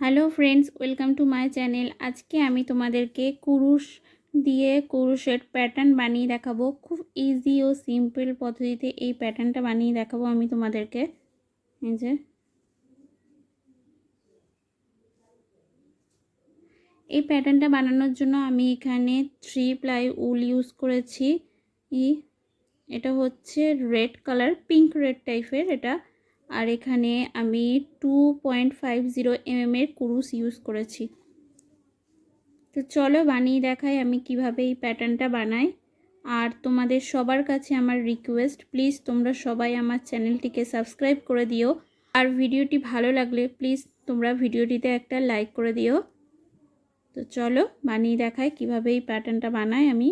Hello friends welcome to my channel. आज के आमी तुम्हादेरके कुरुश दिए कुरुशेर पैटार्न बानिए देखाबो। खूब इजी और सिम्पल पद्धतिते এই প্যাটার্নটা বানিয়ে দেখাবো আমি তোমাদেরকে। এই যে এই প্যাটার্নটা বানানোর জন্য আমি এখানে 3 প্লাই উল ইউজ করেছি। এটা হচ্ছে রেড কালার, পিঙ্ক রেড টাইপের এটা। আর এখানে আমি 2.50 mm এর কুরুশ ইউজ করেছি। তো চলো বানিয়ে দেখাই আমি কিভাবে এই প্যাটার্নটা বানাই। আর তোমাদের সবার কাছে আমার রিকোয়েস্ট, প্লিজ তোমরা সবাই আমার চ্যানেলটিকে সাবস্ক্রাইব করে দিও। আর ভিডিওটি ভালো লাগলে প্লিজ তোমরা ভিডিওটিতে একটা লাইক করে দিও। তো চলো বানিয়ে দেখাই কিভাবে এই প্যাটার্নটা বানাই আমি।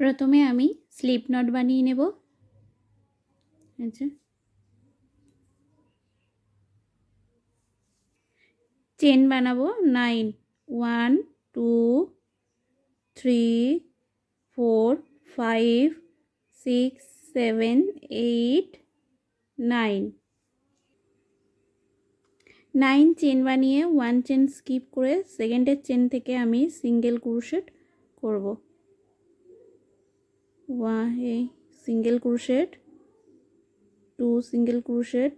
প্রথমে আমি স্লিপ নট বানিয়ে নেব। চেন বানাবো 9, 1 2 3 4 5 6 7 8 9 চেন বানিয়ে 1 চেন স্কিপ করে সেকেন্ডের চেন থেকে আমি সিঙ্গেল ক্রোশেট করব। Single crochet, 2 single crochet,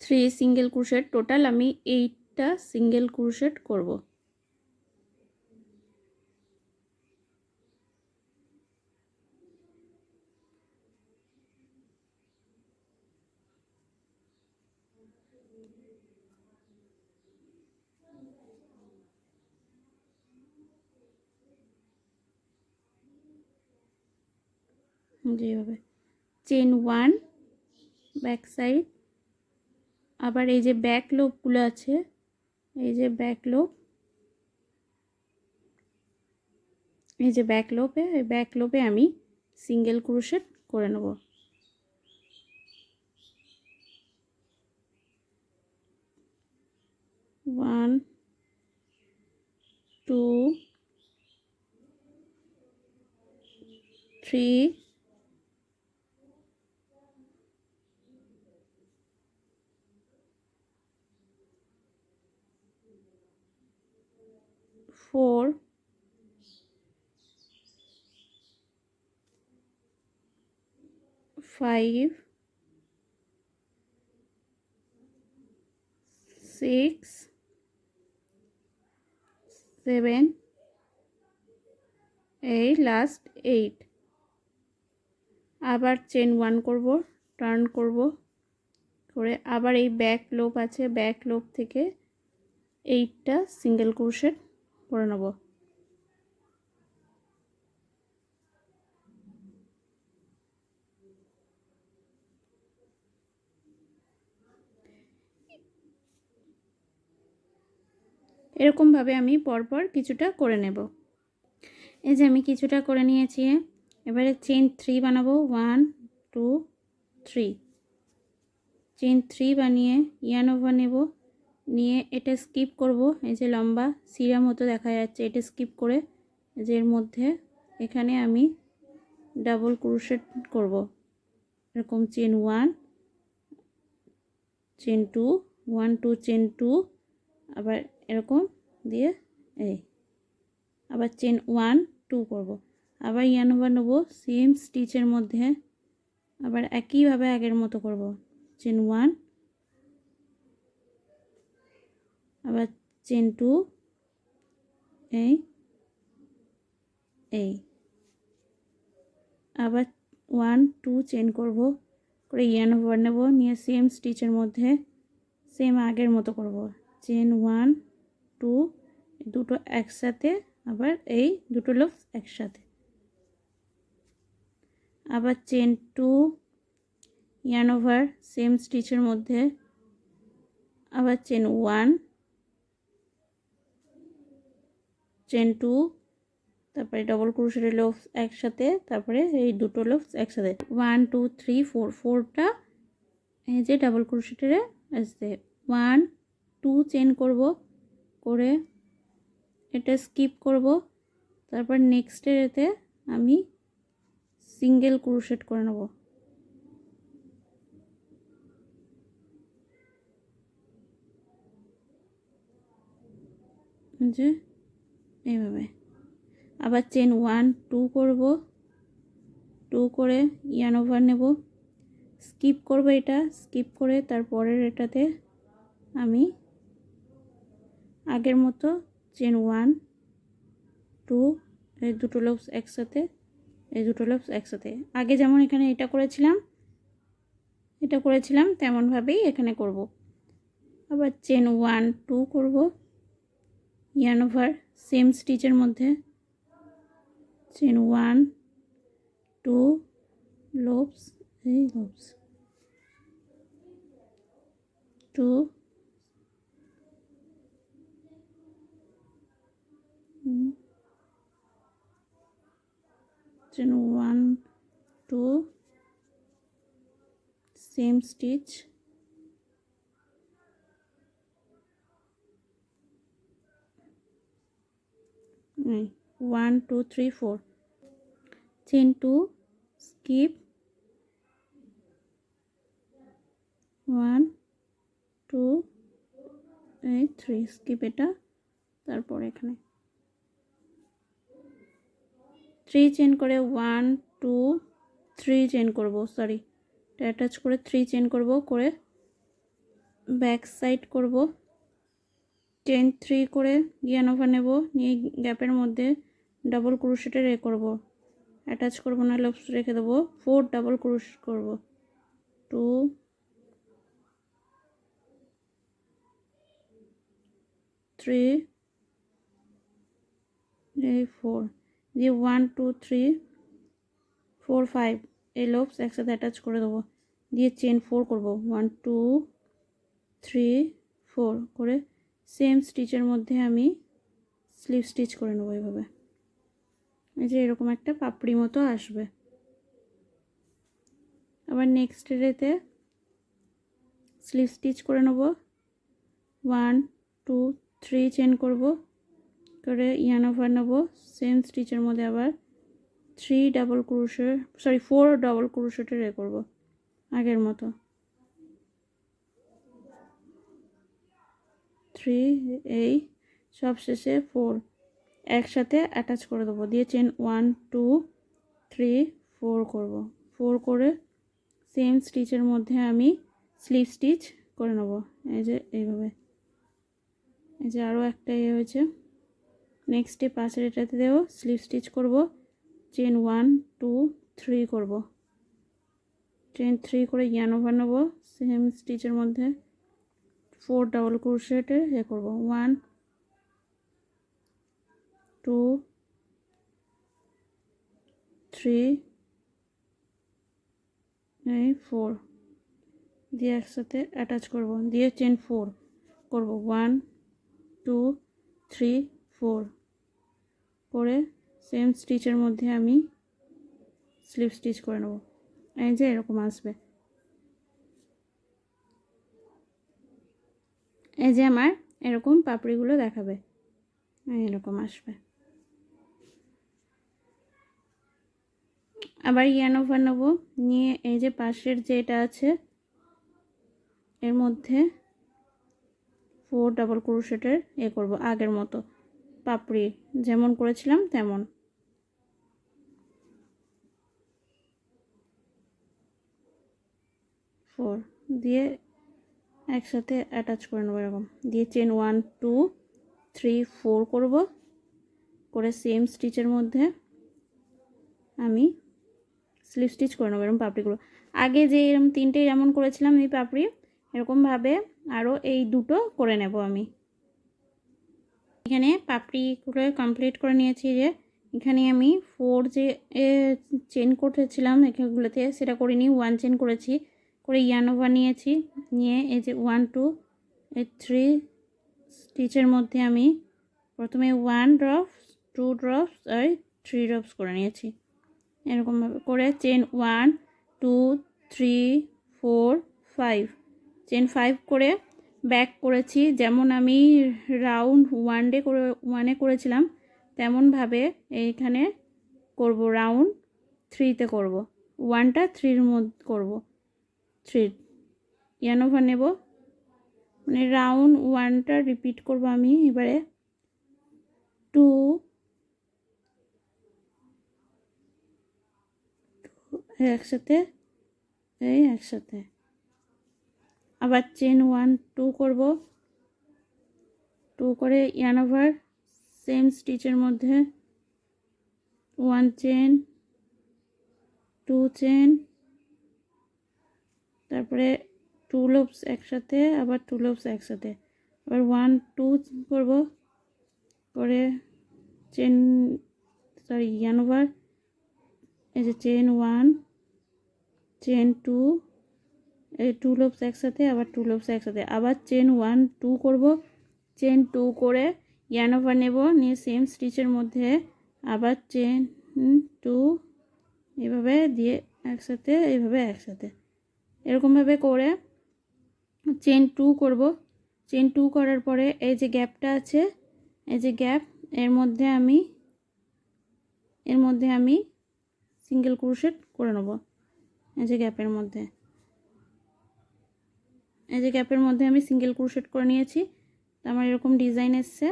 3 single crochet. Total আমি 8টা সিঙ্গেল ক্রোশেট করব। যেভাবে চেন 1 ব্যাক সাইড, আবার এই যে ব্যাক লোপগুলো আছে, এই যে ব্যাক লোপ, এই যে ব্যাক লোপে, এই ব্যাক লোপে আমি সিঙ্গেল ক্রোশেট করে নেব। One 2 3 4 5 6 7 8 last 8। আবার চেন 1 করব, টার্ন করব করে আবার এই ব্যাক লোপ আছে, ব্যাক লোপ থেকে 8টা সিঙ্গেল ক্রোশেট করে নেব। এরকম ভাবে আমি পরপর কিছুটা করে নেব। এই যে আমি কিছুটা করে নিয়েছি। এবারে চেন 3 বানাবো, 1 2 3 চেন 3 বানিয়ে ইয়ার্ন ওভার নেব, নিয়ে এটা স্কিপ করব। এই যে লম্বা সিরা মতো দেখা যাচ্ছে, এটা স্কিপ করে যে এর মধ্যে এখানে আমি ডাবল ক্রোশেট করব। এরকম চেন 1 চেন 2 1 2 চেন 2, আবার এরকম দিয়ে এই আবার চেন 1 2 করব। আবার ইয়ার্ন ওভার নেব সেম স্টিচের মধ্যে, আবার একইভাবে আগের মতো করব। চেন 1, আবার চেন 2, এই আবার 1 2 চেন করব করে ইয়ার্ন ওভার নেব, নিয়ে সেম স্টিচের মধ্যে সেম আগের মতো করব। চেন 1 2 দুটো একসাথে, আবার এই দুটো লুপ একসাথে, আবার চেন 2 ইয়ার্ন ওভার সেম স্টিচের মধ্যে, আবার চেন 1 চেন 2 তারপরে ডবল ক্রোশেটের লুপস একসাথে, তারপরে এই দুটো লুপস একসাথে 1 2 3 4 4টা এই যে ডাবল ক্রোশেটের আসছে 1 2 চেন করব, করে এটা স্কিপ করব, তারপর নেক্সটের এতে আমি সিঙ্গেল ক্রোশেট করে নেব। যে এইভাবে আবার চেন 1 2 করব, 2 করে ইয়ার্ন ওভার নেব, স্কিপ করব, এটা স্কিপ করে তারপরের এটাতে আমি আগের মতো চেন 1 2 এই দুটো লুপস একসাথে, এই দুটো লুপস একসাথে আগে যেমন এখানে এটা করেছিলাম তেমন ভাবেই এখানে করব। আবার চেন 1 2 করব, ইয়ার্ন ওভার সেম স্টিচের মধ্যে চেন 1 2 লুপস, এই loops 2 chain 1 2 same stitch, 1 2 3 4 chain 2 skip 1 2 এই 3 স্কিপ, এটা তারপর এখানে 3 চেন করে 1 2 3 চেন করব, সরি এটা অ্যাটাচ করে 3 চেন করব, করে ব্যাক সাইড করব, চেন 3 করে ইয়ার্ন ওভার নেব, নিয়ে গ্যাপের মধ্যে ডাবল ক্রোশেটের করব, অ্যাটাচ করব না, লুপস রেখে দেবো, 4 ডাবল ক্রোশেট করব, 2 3 4 দিয়ে 1 2 3 4 5 এই লুপস একসাথে অ্যাটাচ করে দেবো, দিয়ে চেন 4 করব, 1 2 3 4 করে সেম স্টিচের মধ্যে আমি স্লিপ স্টিচ করে নেব এইভাবে। এই যে এরকম একটা পাপড়ি মতো আসবে। আবার নেক্সট রেতে স্লিপ স্টিচ করে নেব, 1 2 3 চেন করব, করে ইয়ার্ন ওভার নেব, সেম স্টিচের মধ্যে আবার 4 ডাবল ক্রোশেটের করব আগের মতো, 3 এই সব শেষে 4 একসাথে অ্যাটাচ করে দেবো, দিয়ে চেন 1 2 3 4 করব, 4 করে সেম স্টিচের মধ্যে আমি স্লিপ স্টিচ করে নেব। এই যে এইভাবে, এই যে আরও একটা হয়েছে, নেক্সটে পাশের এটাতে দেবো স্লিপ স্টিচ করব, চেন 1 2 3 করব, চেন 3 করে ইয়ার্ন ওভার নেব, সেম স্টিচের মধ্যে 4 ডাবল ক্রোশেটে করব, 1 2 3 এই 4 দিয়ে একসাথে অ্যাটাচ করব, দিয়ে চেন 4 করব, 1 2 3 4 করে সেম স্টিচের মধ্যে আমি স্লিপ স্টিচ করে নেব। এই যে এরকম আসবে, এই যে আমার এরকম পাপড়িগুলো দেখাবে, এরকম আসবে। আবার ইয়ার্ন ওভার নেব, নিয়ে এই যে পাশের যেটা আছে এর মধ্যে 4 ডাবল ক্রোশেটের করব আগের মতো, পাপড়ি যেমন করেছিলাম তেমন, 4 দিয়ে একসাথে অ্যাটাচ করে নেব এরকম, দিয়ে চেন 1 2 3 4 করব, করে সেম স্টিচের মধ্যে আমি স্লিপ স্টিচ করে নেব এরকম পাপড়িগুলো। আগে যে এরকম 3টে যেমন করেছিলাম এই পাপড়ি, এরকমভাবে আরও এই দুটো করে নেব আমি। এখানে পাপড়িগুলো কমপ্লিট করে নিয়েছি, যে এখানে আমি 4 যে চেন করেছিলাম এখানগুলোতে সেটা করিনি, 1 চেন করেছি, করে ইয়ার্ন ওভার নিয়েছি, নিয়ে এই যে 1 2 এই 3 স্টিচের মধ্যে আমি প্রথমে 1 ড্রপ 2 ড্রপস আর 3 ড্রপস করে নিয়েছি। এরকমভাবে করে চেন 1 2 3 4 5 চেন 5 করে ব্যাক করেছি। যেমন আমি রাউন্ড 1 করেছিলাম তেমনভাবে এইখানে করব, রাউন্ড 3তে করব, 1টা 3-এর মধ্যে করব, 3 ইয়ার্ন ওভার নেব, মানে রাউন্ড 1টা রিপিট করব আমি। এবারে 2 একসাথে, এই একসাথে, আবার চেন 1 2 করব, 2 করে ইয়ার্ন ওভার সেম স্টিচের মধ্যে 1 চেন 2 চেন, তারপরে 2 লুপস একসাথে, আবার 2 লুপস একসাথে, আবার 1 2 করব, করে চেন ইয়ার্ন ওভার, এই যে চেন 1 চেন 2, এই 2 লুপস একসাথে, আবার 2 লুপস একসাথে, আবার চেন 1 2 করব, চেন 2 করে ইয়ার্ন ওভার নেব, নিয়ে সেম স্টিচের মধ্যে আবার চেন 2 এভাবে দিয়ে একসাথে, এইভাবে একসাথে, এরকমভাবে করে চেন 2 করব। চেন 2 করার পরে এই যে গ্যাপটা আছে, এই যে গ্যাপ, এর মধ্যে আমি সিঙ্গেল ক্রোশেট করে নেব। এই যে গ্যাপের মধ্যে, আমি সিঙ্গেল ক্রোশেট করে নিয়েছি। আমার এরকম ডিজাইন এসছে।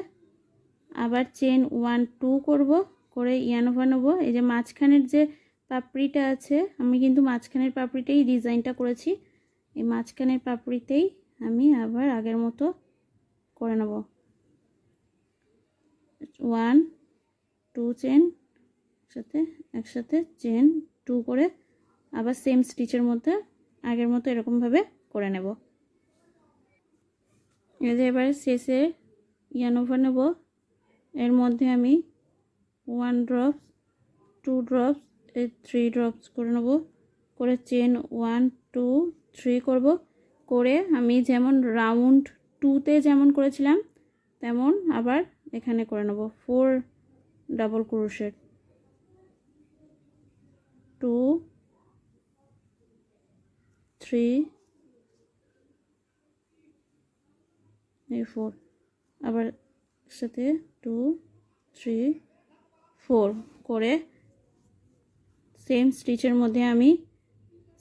আবার চেন 1 2 করব, করে ইয়ার্ন ওভার নেব। এই যে মাঝখানের যে পাপড়িটা আছে, আমি কিন্তু মাঝখানের পাপড়িতেই ডিজাইনটা করেছি, এই মাঝখানের পাপড়িতেই আমি আবার আগের মতো করে নেব। 1 2 চেন একসাথে চেন 2 করে আবার সেম স্টিচের মধ্যে আগের মতো এরকমভাবে করে নেব। এই যে এবার শেষে ইয়ার্ন ওভার নেব, এর মধ্যে আমি 1 ড্রপস 2 ড্রপস এই 3 ড্রপস করে নেব, করে চেন 1 2 3 করব, করে আমি যেমন রাউন্ড 2তে যেমন করেছিলাম তেমন আবার এখানে করে নেব 4 ডাবল ক্রোশেট, 2 3 এই 4, আবার সাথে 2 3 4 করে সেম স্টিচের মধ্যে আমি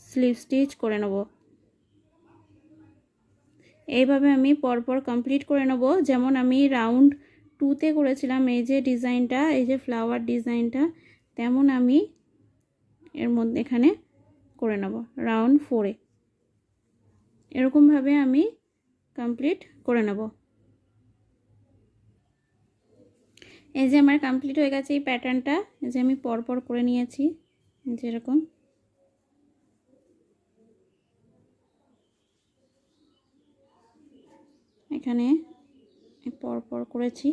স্লিপ স্টিচ করে নেব। এইভাবে আমি পরপর কমপ্লিট করে নেব, যেমন আমি রাউন্ড 2তে করেছিলাম এই যে ডিজাইনটা, এই যে ফ্লাওয়ার ডিজাইনটা, তেমন আমি এর মধ্যে এখানে করে নেব রাউন্ড 4-এ। এরকমভাবে আমি কমপ্লিট করে নেব। এই যে আমার কমপ্লিট হয়ে গেছে এই প্যাটার্নটা, এই যে আমি পরপর করে নিয়েছি যেরকম। এখানে পরপর করেছি,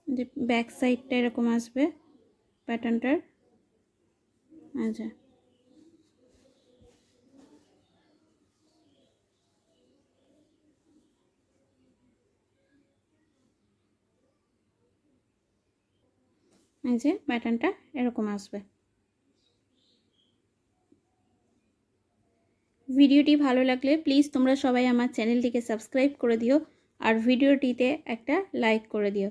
যে ব্যাক সাইডটা এরকম আসবে প্যাটার্নটার। আচ্ছা, এই যে প্যাটার্নটা এরকম আসবে। ভিডিওটি ভালো লাগলে প্লিজ তোমরা সবাই আমার চ্যানেলটিকে সাবস্ক্রাইব করে দিও, আর ভিডিওটিতে একটা লাইক করে দিও।